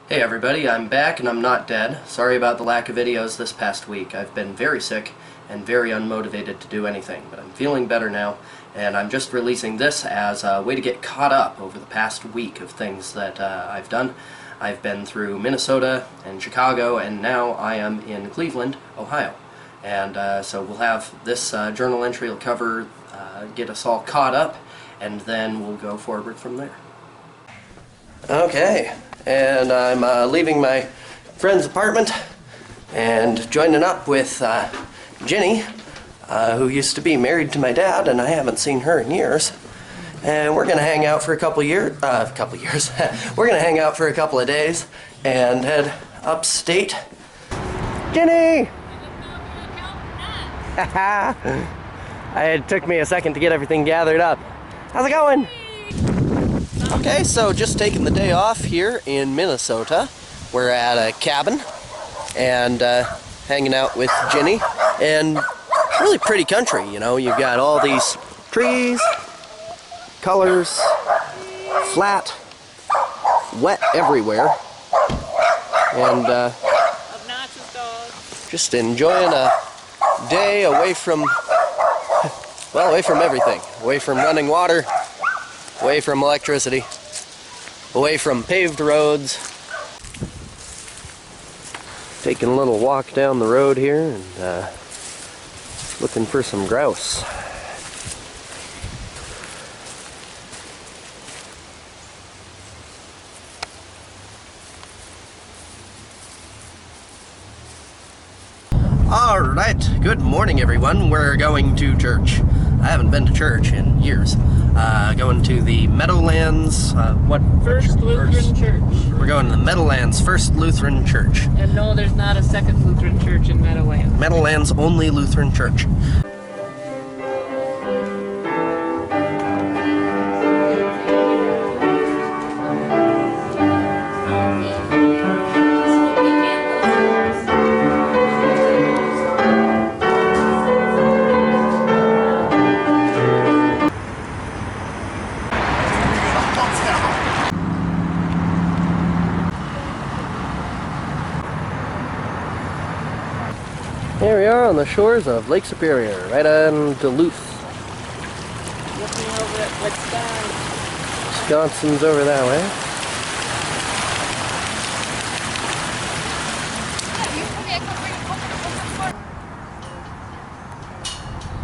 Hey everybody, I'm back and I'm not dead. Sorry about the lack of videos this past week. I've been very sick and very unmotivated to do anything, but I'm feeling better now, and I'm just releasing this as a way to get caught up over the past week of things that I've done. I've been through Minnesota and Chicago, and now I am in Cleveland, Ohio. And so we'll have this journal entry will cover, get us all caught up, and then we'll go forward from there. Okay. And I'm leaving my friend's apartment and joining up with Jenny, who used to be married to my dad, and I haven't seen her in years. And we're going to hang out for a couple years. We're going to hang out for a couple of days and head upstate. Jenny! It took me a second to get everything gathered up. How's it going? Okay, so just taking the day off here in Minnesota. We're at a cabin and hanging out with Jenny, and really pretty country, you know. You've got all these trees, colors, flat, wet everywhere, and just enjoying a day away from, well, away from everything, away from running water, away from electricity, away from paved roads. Taking a little walk down the road here and looking for some grouse. Alright, good morning everyone. We're going to church. I haven't been to church in years. Going to the Meadowlands, First Lutheran Church. We're going to the Meadowlands First Lutheran Church. And no, there's not a second Lutheran church in Meadowlands. Meadowlands only Lutheran Church. Here we are on the shores of Lake Superior, right on Duluth. Looking over at what's down. Wisconsin's over that way.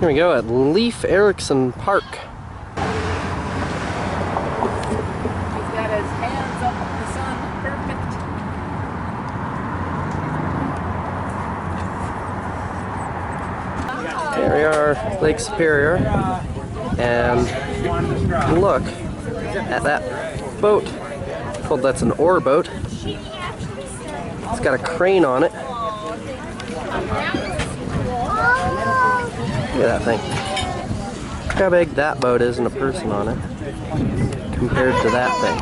Here we go at Leif Erikson Park. He's got his hands up in the sun. Perfect. Here we are, Lake Superior, and look at that boat. Told that's an oar boat. It's got a crane on it. Look at that thing. Look how big that boat is and a person on it compared to that thing.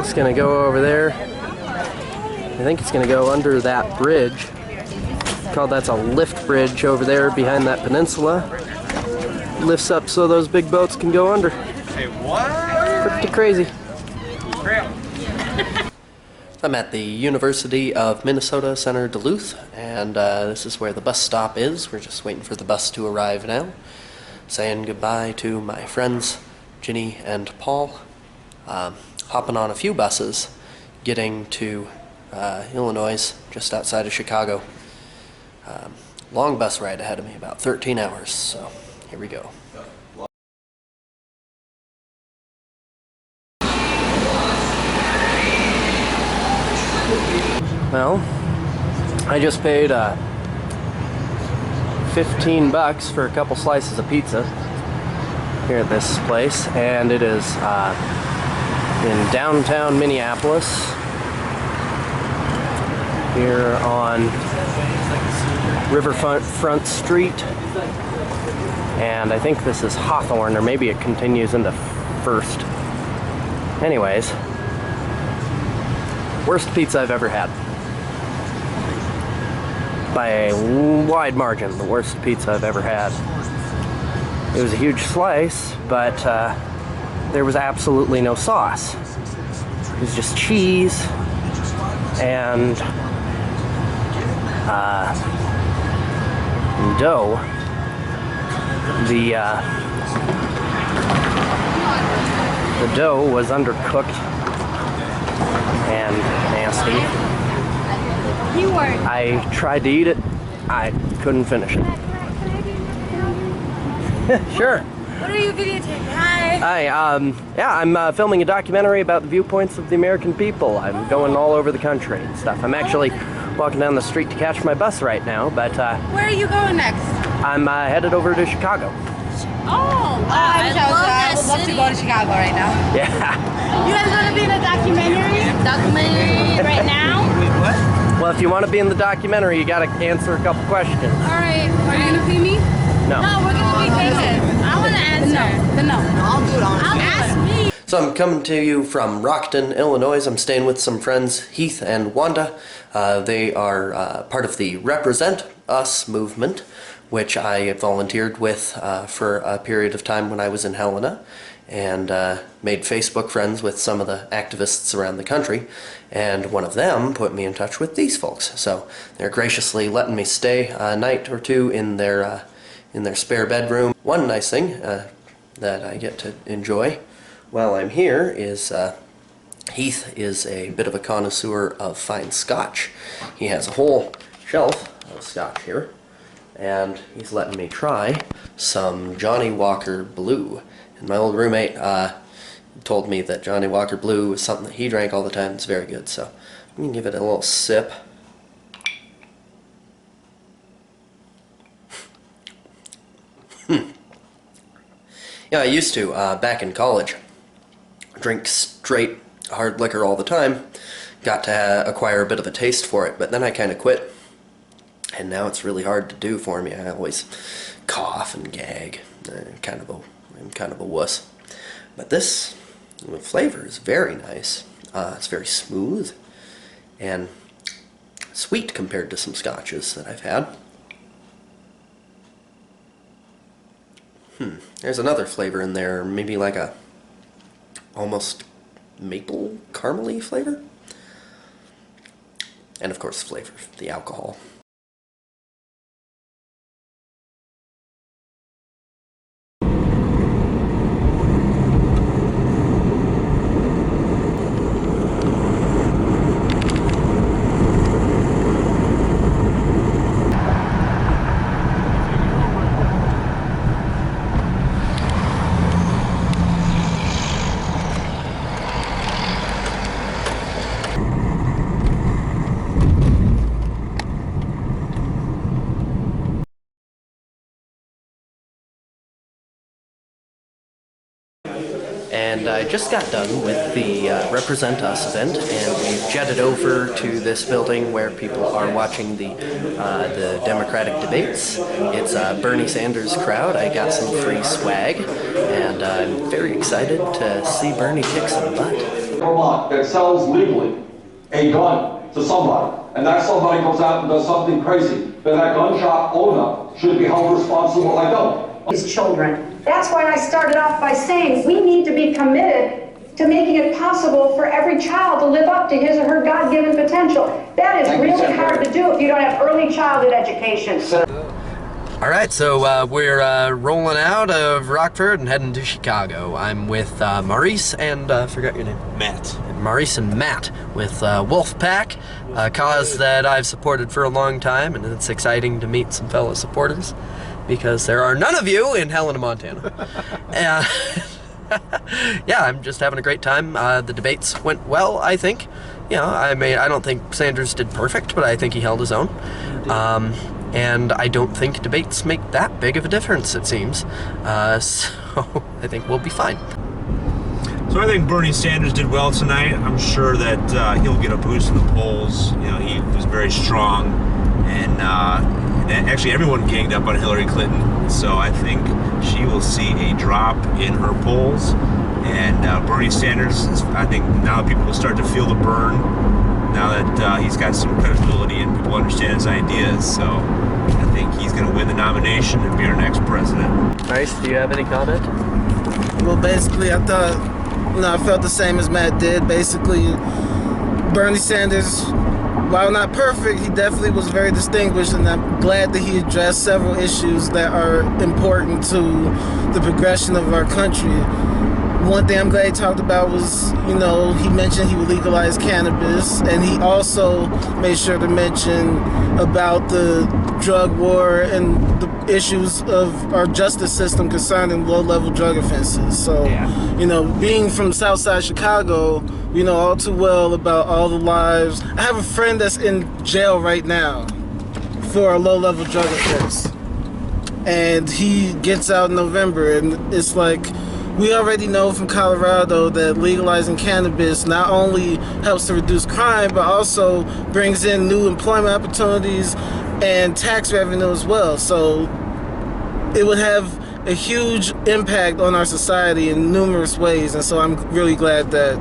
It's gonna go over there. I think it's going to go under that bridge. That's a lift bridge over there behind that peninsula. Lifts up so those big boats can go under. Hey, what? Pretty crazy. I'm at the University of Minnesota Center, Duluth, and this is where the bus stop is. We're just waiting for the bus to arrive now. Saying goodbye to my friends, Ginny and Paul. Hopping on a few buses, getting to Illinois, just outside of Chicago. Long bus ride ahead of me, about 13 hours, so here we go. Well, I just paid 15 bucks for a couple slices of pizza here at this place, and it is in downtown Minneapolis, here on Riverfront Street, and I think this is Hawthorne, or maybe it continues into First. Anyways, worst pizza I've ever had. By a wide margin, the worst pizza I've ever had. It was a huge slice, but there was absolutely no sauce. It was just cheese and dough. The dough was undercooked and nasty. I tried to eat it. I couldn't finish it. Sure. What are you videotaping? Hi. Hi, yeah, I'm filming a documentary about the viewpoints of the American people. I'm going all over the country and stuff. I'm actually walking down the street to catch my bus right now, but where are you going next? I'm headed over to Chicago. Oh, wow. I would love to go to Chicago right now. Yeah. You guys want to be in a documentary? Documentary right now? Wait, what? Well, if you want to be in the documentary, you gotta answer a couple questions. Alright, are you gonna pay me? No. No, we're gonna be famous. I wanna answer. No. I'll do it on ask me. So I'm coming to you from Rockton, Illinois. I'm staying with some friends, Heath and Wanda. They are part of the Represent Us movement, which I volunteered with for a period of time when I was in Helena, and made Facebook friends with some of the activists around the country, and one of them put me in touch with these folks. So they're graciously letting me stay a night or two in their spare bedroom. One nice thing that I get to enjoy while I'm here is Heath is a bit of a connoisseur of fine scotch. He has a whole shelf of scotch here, and he's letting me try some Johnny Walker Blue. And my old roommate told me that Johnny Walker Blue was something that he drank all the time. It's very good, so I'm gonna give it a little sip. Yeah, I used to, back in college, drink straight hard liquor all the time. Got to acquire a bit of a taste for it, but then I kind of quit. And now it's really hard to do for me. I always cough and gag. I'm kind of a wuss. But this flavor is very nice. It's very smooth and sweet compared to some scotches that I've had. There's another flavor in there, maybe like a almost maple caramely flavor. And of course flavor, the alcohol. And I just got done with the Represent Us event, and we've jetted over to this building where people are watching the Democratic debates. It's a Bernie Sanders crowd. I got some free swag, and I'm very excited to see Bernie kick some butt. Vermont that sells legally a gun to somebody, and that somebody goes out and does something crazy, then that gun shop owner should be held responsible. I don't. His children. That's why I started off by saying we need to be committed to making it possible for every child to live up to his or her God-given potential. That is really hard to do if you don't have early childhood education. Alright, so we're rolling out of Rockford and heading to Chicago. I'm with Maurice and, forgot your name. Matt. Maurice and Matt with Wolfpack, a cause that I've supported for a long time, and it's exciting to meet some fellow supporters, because there are none of you in Helena, Montana. Yeah, I'm just having a great time. The debates went well, I think. You know, I don't think Sanders did perfect, but I think he held his own. And I don't think debates make that big of a difference, it seems. So I think we'll be fine. So I think Bernie Sanders did well tonight. I'm sure that he'll get a boost in the polls. You know, he was very strong, and actually everyone ganged up on Hillary Clinton. So I think she will see a drop in her polls. And Bernie Sanders, I think now people will start to feel the burn, now that he's got some credibility and people understand his ideas. So I think he's going to win the nomination and be our next president. Nice. Do you have any comment? Well, basically, I thought, I felt the same as Matt did. Basically, Bernie Sanders, while not perfect, he definitely was very distinguished, and I'm glad that he addressed several issues that are important to the progression of our country. One thing I'm glad he talked about was, he mentioned he would legalize cannabis, and he also made sure to mention about the drug war and the issues of our justice system concerning low-level drug offenses. So, being from Southside Chicago, we know all too well about all the lives. I have a friend that's in jail right now for a low-level drug offense, and he gets out in November, and it's like, we already know from Colorado that legalizing cannabis not only helps to reduce crime, but also brings in new employment opportunities and tax revenue as well. So it would have a huge impact on our society in numerous ways, and so I'm really glad that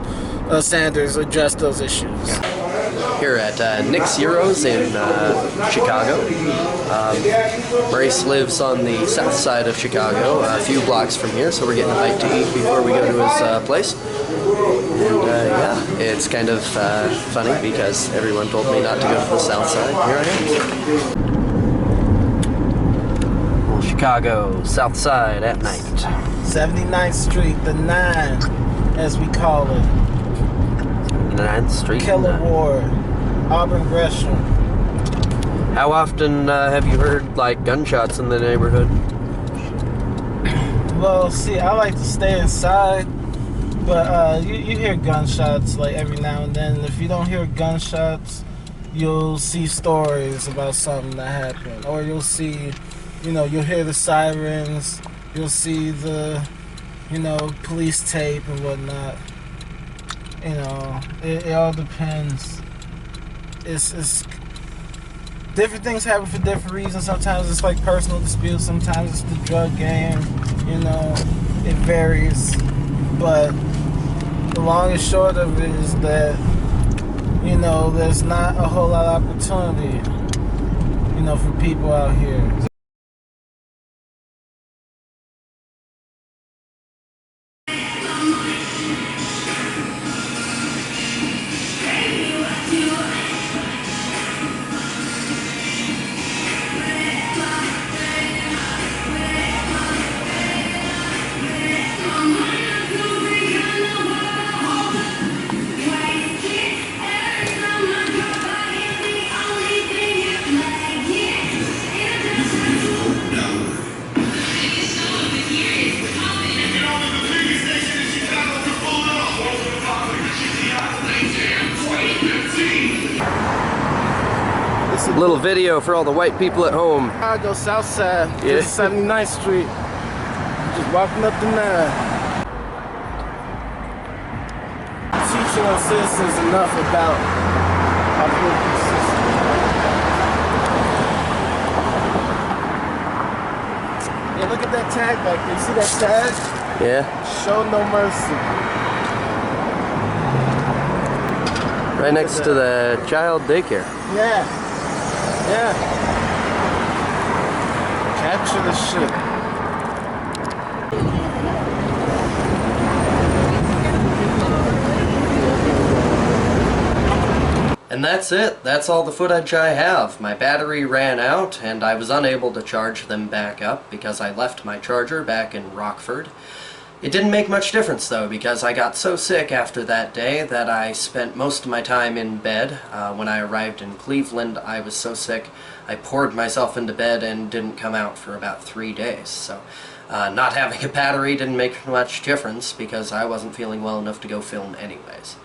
Sanders addressed those issues. Here at Nick's Euros in Chicago. Maurice lives on the south side of Chicago, a few blocks from here, so we're getting a bite to eat before we go to his place. And yeah, it's kind of funny because everyone told me not to go to the south side. Here I am. Well, Chicago, south side at night. 79th Street, the 9, as we call it. 9th Street. Killer Ward, Auburn Gresham. How often have you heard, like, gunshots in the neighborhood? Well, see, I like to stay inside, but you hear gunshots, like, every now and then. If you don't hear gunshots, you'll see stories about something that happened. Or you'll see, you'll hear the sirens, you'll see the, police tape and whatnot. It all depends. It's different things happen for different reasons. Sometimes it's like personal disputes, sometimes it's the drug game, it varies. But the long and short of it is that, there's not a whole lot of opportunity, for people out here. Little video for all the white people at home. Chicago, south side, Yeah. 79th Street. Just walking up the 9. Teaching our citizens enough about our political system. Yeah, look at that tag back there. You see that tag? Yeah. Show no mercy. Right next to the child daycare. Yeah. Yeah. Capture the shit. And that's it. That's all the footage I have. My battery ran out and I was unable to charge them back up because I left my charger back in Rockford. It didn't make much difference though, because I got so sick after that day that I spent most of my time in bed. When I arrived in Cleveland, I was so sick I poured myself into bed and didn't come out for about 3 days. So not having a battery didn't make much difference because I wasn't feeling well enough to go film anyways.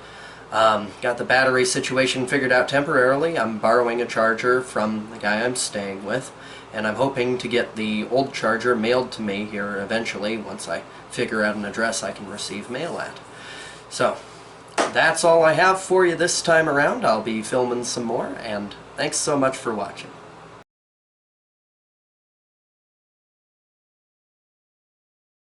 Got the battery situation figured out temporarily. I'm borrowing a charger from the guy I'm staying with, and I'm hoping to get the old charger mailed to me here eventually once I figure out an address I can receive mail at. So, that's all I have for you this time around. I'll be filming some more, and thanks so much for watching.